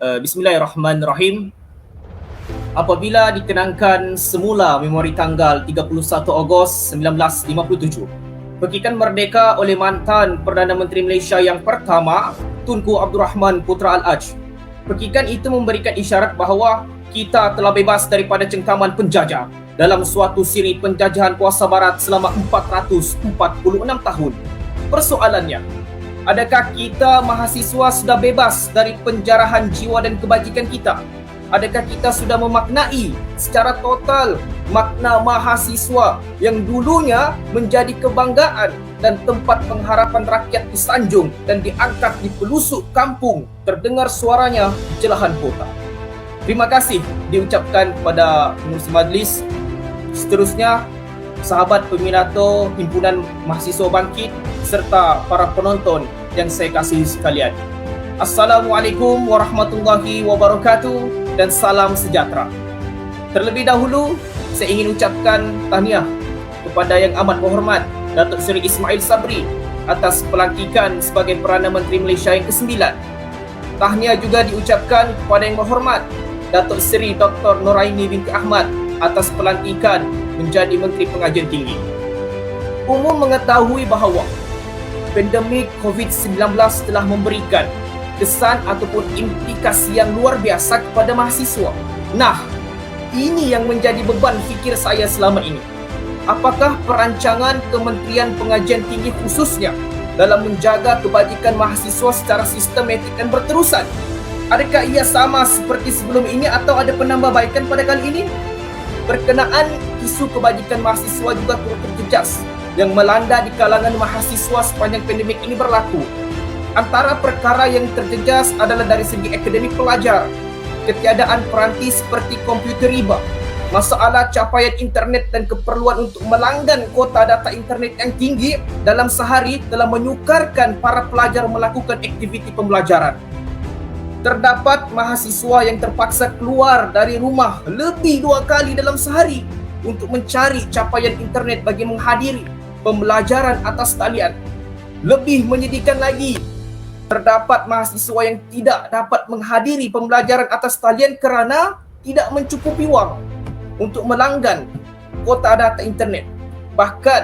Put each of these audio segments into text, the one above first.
Bismillahirrahmanirrahim. Apabila dikenangkan semula memori tanggal 31 Ogos 1957, Pekikan Merdeka oleh mantan Perdana Menteri Malaysia yang pertama, Tunku Abdul Rahman Putra Al-Aj. Pekikan itu memberikan isyarat bahawa kita telah bebas daripada cengkaman penjajah dalam suatu siri penjajahan kuasa barat selama 446 tahun. Persoalannya, adakah kita mahasiswa sudah bebas dari penjarahan jiwa dan kebajikan kita? Adakah kita sudah memaknai secara total makna mahasiswa yang dulunya menjadi kebanggaan dan tempat pengharapan rakyat disanjung dan diangkat di pelosok kampung, terdengar suaranya di celahan kota? Terima kasih diucapkan kepada pengurusi majlis. Seterusnya, sahabat peminato Himpunan Mahasiswa Bangkit serta para penonton yang saya kasihi sekalian. Assalamualaikum warahmatullahi wabarakatuh dan salam sejahtera. Terlebih dahulu, saya ingin ucapkan tahniah kepada Yang Amat Berhormat Datuk Seri Ismail Sabri atas pelantikan sebagai Perdana Menteri Malaysia yang ke-9. Tahniah juga diucapkan kepada Yang Berhormat Datuk Seri Dr. Noraini binti Ahmad atas pelantikan menjadi Menteri Pengajian Tinggi. Umum mengetahui bahawa pandemik COVID-19 telah memberikan kesan ataupun implikasi yang luar biasa kepada mahasiswa. Nah, ini yang menjadi beban fikir saya selama ini. Apakah perancangan Kementerian Pengajian Tinggi khususnya dalam menjaga kebajikan mahasiswa secara sistematik dan berterusan? Adakah ia sama seperti sebelum ini atau ada penambahbaikan pada kali ini? Berkenaan isu kebajikan mahasiswa juga turut terjejas yang melanda di kalangan mahasiswa sepanjang pandemik ini berlaku. Antara perkara yang terjejas adalah dari segi akademik pelajar, ketiadaan peranti seperti komputer riba, masalah capaian internet dan keperluan untuk melanggan kuota data internet yang tinggi dalam sehari telah menyukarkan para pelajar melakukan aktiviti pembelajaran. Terdapat mahasiswa yang terpaksa keluar dari rumah lebih 2 kali dalam sehari untuk mencari capaian internet bagi menghadiri pembelajaran atas talian. Lebih menyedihkan lagi, terdapat mahasiswa yang tidak dapat menghadiri pembelajaran atas talian kerana tidak mencukupi wang untuk melanggan kuota data internet. Bahkan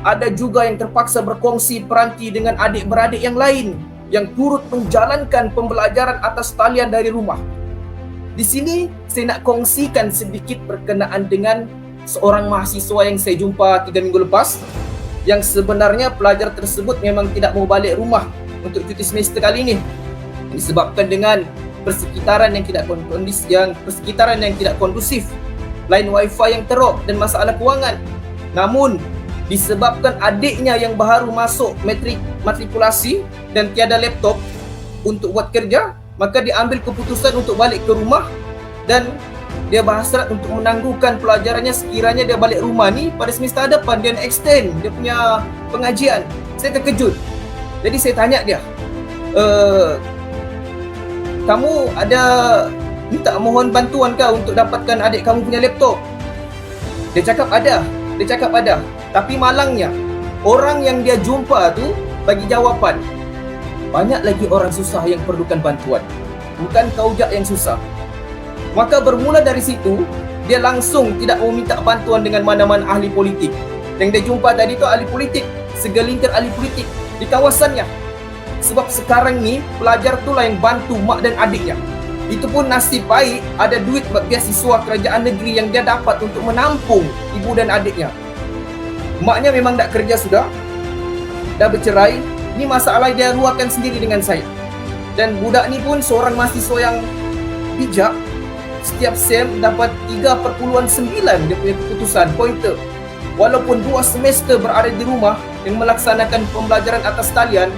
ada juga yang terpaksa berkongsi peranti dengan adik-beradik yang lain yang turut menjalankan pembelajaran atas talian dari rumah. Di sini saya nak kongsikan sedikit berkenaan dengan seorang mahasiswa yang saya jumpa 3 minggu lepas, yang sebenarnya pelajar tersebut memang tidak mau balik rumah untuk cuti semester kali ini disebabkan dengan persekitaran yang tidak kondusif, line wifi yang teruk dan masalah kewangan. Namun disebabkan adiknya yang baru masuk matrikulasi dan tiada laptop untuk buat kerja, maka dia ambil keputusan untuk balik ke rumah dan dia berhasrat untuk menangguhkan pelajarannya sekiranya dia balik rumah ni pada semester depan dia nak extend dia punya pengajian. Saya terkejut. Jadi saya tanya dia, kamu ada minta mohon bantuan kah untuk dapatkan adik kamu punya laptop? Dia cakap ada. Tapi malangnya, orang yang dia jumpa tu bagi jawapan, banyak lagi orang susah yang perlukan bantuan, bukan kaujak yang susah. Maka bermula dari situ, dia langsung tidak mau minta bantuan dengan mana-mana ahli politik. Yang dia jumpa tadi tu ahli politik, segelintir ahli politik di kawasannya. Sebab sekarang ni pelajar tu lah yang bantu mak dan adiknya. Itu pun nasib baik ada duit buat beasiswa kerajaan negeri yang dia dapat untuk menampung ibu dan adiknya. Maknya memang tak kerja sudah, dah bercerai. Ni masalah dia luahkan sendiri dengan saya. Dan budak ni pun seorang mahasiswa yang bijak. Setiap sem dapat 3.9 dia punya keputusan, pointer. Walaupun 2 semester berada di rumah yang melaksanakan pembelajaran atas talian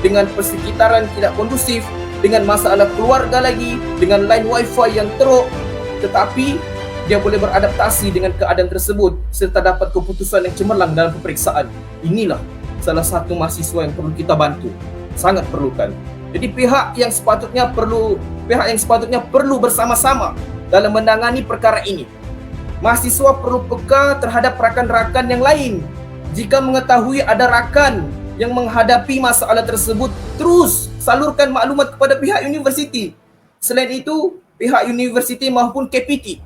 dengan persekitaran tidak kondusif, dengan masalah keluarga lagi, dengan line wifi yang teruk, tetapi dia boleh beradaptasi dengan keadaan tersebut serta dapat keputusan yang cemerlang dalam peperiksaan. Inilah salah satu mahasiswa yang perlu kita bantu, sangat perlukan. Jadi pihak yang sepatutnya perlu bersama-sama dalam menangani perkara ini. Mahasiswa perlu peka terhadap rakan-rakan yang lain. Jika mengetahui ada rakan yang menghadapi masalah tersebut, terus salurkan maklumat kepada pihak universiti. Selain itu, pihak universiti maupun KPT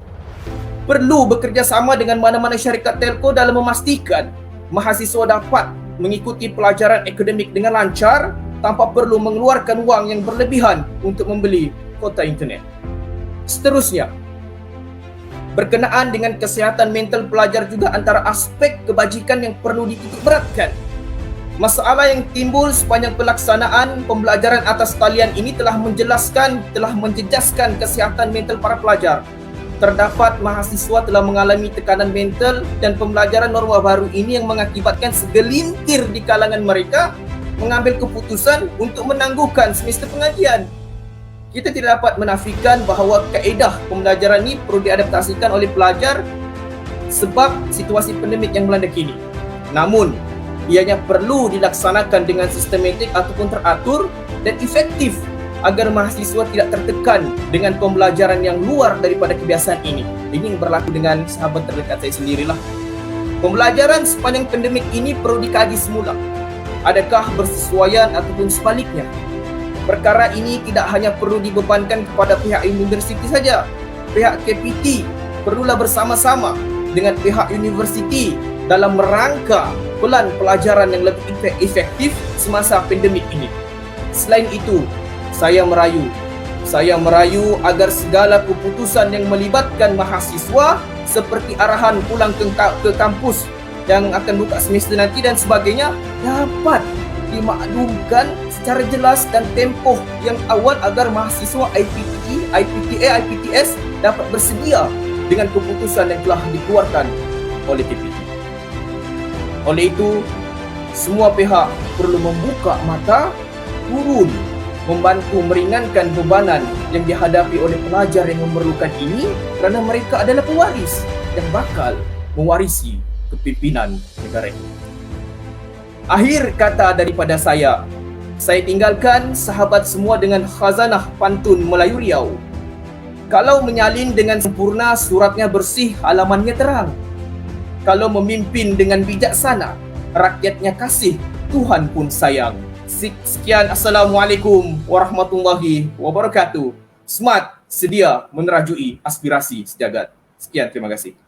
perlu bekerjasama dengan mana-mana syarikat telco dalam memastikan mahasiswa dapat mengikuti pelajaran akademik dengan lancar tanpa perlu mengeluarkan wang yang berlebihan untuk membeli kuota internet. Seterusnya, berkenaan dengan kesihatan mental pelajar juga antara aspek kebajikan yang perlu dititikberatkan. Masalah yang timbul sepanjang pelaksanaan pembelajaran atas talian ini telah menjejaskan kesihatan mental para pelajar. Terdapat mahasiswa telah mengalami tekanan mental dan pembelajaran norma baru ini yang mengakibatkan segelintir di kalangan mereka mengambil keputusan untuk menangguhkan semester pengajian. Kita tidak dapat menafikan bahawa kaedah pembelajaran ini perlu diadaptasikan oleh pelajar sebab situasi pandemik yang melanda kini. Namun, ianya perlu dilaksanakan dengan sistematik ataupun teratur dan efektif agar mahasiswa tidak tertekan dengan pembelajaran yang luar daripada kebiasaan ini. Ini yang berlaku dengan sahabat terdekat saya sendirilah. Pembelajaran sepanjang pandemik ini perlu dikaji semula. Adakah bersesuaian ataupun sebaliknya? Perkara ini tidak hanya perlu dibebankan kepada pihak universiti saja. Pihak KPT perlulah bersama-sama dengan pihak universiti dalam merangka pelan pelajaran yang lebih efektif semasa pandemik ini. Selain itu, saya merayu agar segala keputusan yang melibatkan mahasiswa seperti arahan pulang ke kampus yang akan buka semester nanti dan sebagainya dapat dimaklumkan secara jelas dan tempoh yang awal agar mahasiswa IPTE, IPTA, IPTS dapat bersedia dengan keputusan yang telah dikeluarkan oleh KPT. Oleh itu, semua pihak perlu membuka mata, turun, membantu meringankan bebanan yang dihadapi oleh pelajar yang memerlukan ini kerana mereka adalah pewaris yang bakal mewarisi kepimpinan negara ini. Akhir kata daripada saya tinggalkan sahabat semua dengan khazanah pantun Melayu Riau. Kalau menyalin dengan sempurna, suratnya bersih, halamannya terang. Kalau memimpin dengan bijaksana, rakyatnya kasih, Tuhan pun sayang. Sekian, Assalamualaikum warahmatullahi wabarakatuh. Smart, sedia menerajui aspirasi sejagat. Sekian, terima kasih.